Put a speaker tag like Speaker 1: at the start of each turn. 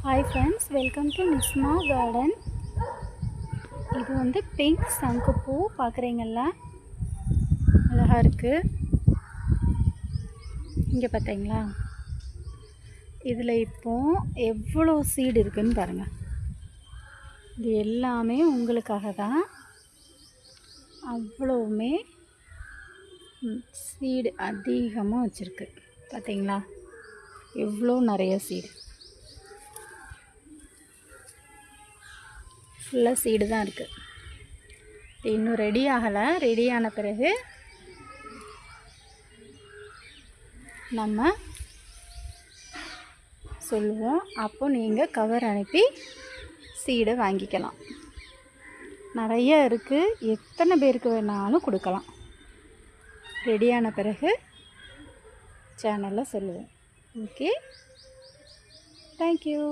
Speaker 1: Hi friends, welcome to Nisma garden. இது வந்து pink சங்குப்பூ பார்க்குறீங்களா, அழகாக இருக்குது. இங்கே பார்த்தீங்களா, இதில் இப்போ எவ்வளோ சீடு இருக்குதுன்னு பாருங்கள். இது எல்லாமே உங்களுக்காக தான். அவ்வளவுமே சீடு அதிகமாக வச்சுருக்கு. பார்த்தீங்களா, எவ்வளோ நிறைய சீடு. ஃபுல்லாக சீடு தான் இருக்குது. இன்னும் ரெடி ஆகலை. ரெடி ஆன பிறகு நம்ம சொல்லுவோம். அப்போ நீங்கள் கவர் அனுப்பி சீடை வாங்கிக்கலாம். நிறைய இருக்குது, எத்தனை பேருக்கு வேணாலும் கொடுக்கலாம். ரெடியான பிறகு சேனலில் சொல்லுவோம். Okay, thank you.